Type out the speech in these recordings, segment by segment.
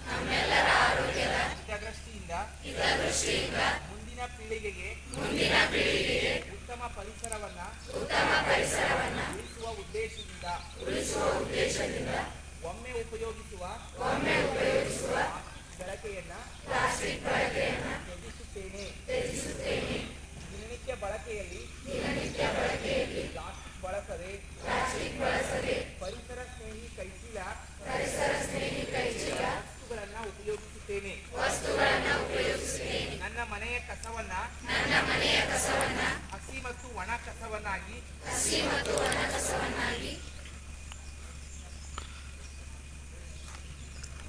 ನಮ್ಮೆಲ್ಲರ ಆರೋಗ್ಯದ ಹಿತದೃಷ್ಟಿಯಿಂದ ಮುಂದಿನ ಪೀಳಿಗೆಗೆ ಉತ್ತಮ ಪರಿಸರವನ್ನ ಉಳಿಸುವ ಉದ್ದೇಶದಿಂದ ಒಮ್ಮೆ ಉಪಯೋಗಿಸುವ ಪ್ಲಾಸ್ಟಿಕ್ ಬಳಕೆಯನ್ನ ತ್ಯಜಿಸುತ್ತೇನೆ. ದಿನನಿತ್ಯ ಬಳಕೆಯಲ್ಲಿ ಪ್ಲಾಸ್ಟಿಕ್ ಬಳಸದೆ ಪರಿಸರ ಸ್ನೇಹಿ ಕೈಚೀಲ ವಸ್ತುಗಳನ್ನು ಉಪಯೋಗಿಸುತ್ತೇನೆ. ನನ್ನ ಮನೆಯ ಕಸವನ್ನ ಹಸಿ ಮತ್ತು ಒಣ ಕಸವನ್ನಾಗಿ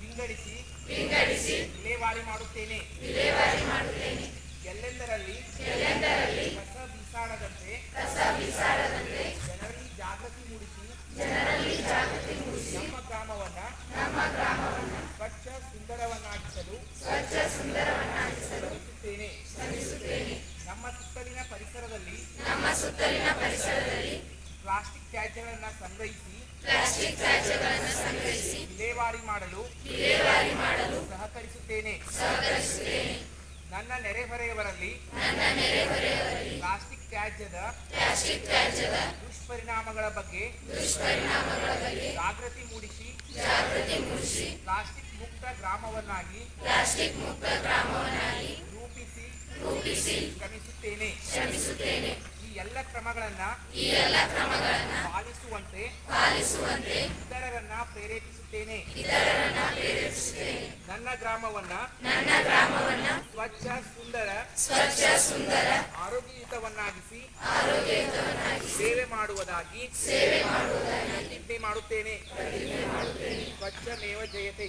ವಿಂಗಡಿಸಿ ವಿಲೇವಾರಿ ಮಾಡುತ್ತೇನೆ. ಎಲ್ಲೆಂದರಲ್ಲಿ ಕಸ ಬೀಸಾಡದಂತೆ ಜನರಲ್ಲಿ ಜಾಗೃತಿ ಮೂಡಿಸಿ ನಮ್ಮ ಗ್ರಾಮವನ್ನ ಸ್ವಚ್ಛ ಸುಂದರವನ್ನಾಗಿಸಲು ಶ್ರಮಿಸುತ್ತೇನೆ. ನಮ್ಮ ಸುತ್ತಲಿನ ಪರಿಸರದಲ್ಲಿ ಪ್ಲಾಸ್ಟಿಕ್ ತ್ಯಾಜ್ಯಗಳನ್ನು ಸಂಗ್ರಹಿಸಿ ವಿಲೇವಾರಿ ಮಾಡಲು ಸಹಕರಿಸುತ್ತೇನೆ. ನನ್ನ ನೆರೆಹೊರೆಯವರಲ್ಲಿ ಪ್ಲಾಸ್ಟಿಕ್ ತ್ಯಾಜ್ಯದ ದುಷ್ಪರಿಣಾಮಗಳ ಬಗ್ಗೆ ಜಾಗೃತಿ ಮೂಡಿಸಿ ಪ್ಲಾಸ್ಟಿಕ್ ಮುಕ್ತ ಗ್ರಾಮವನ್ನಾಗಿ ರೂಪಿಸಿ ಶ್ರಮಿಸುತ್ತೇನೆ. ಈ ಎಲ್ಲ ಕ್ರಮಗಳನ್ನ ಪಾಲಿಸುವಂತೆ ಇತರರನ್ನ ಪ್ರೇರೇಪಿಸುತ್ತೇನೆ. ನನ್ನ ಗ್ರಾಮವನ್ನ ಸ್ವಚ್ಛ ಸುಂದರ ಆರೋಗ್ಯಯುತವನ್ನಾಗಿಸಿ ಸೇವೆ ಮಾಡುವುದಾಗಿ ಪ್ರತಿಜ್ಞೆ ಮಾಡುತ್ತೇನೆ. ಸ್ವಚ್ಛಮೇವ ಜಯತೆ.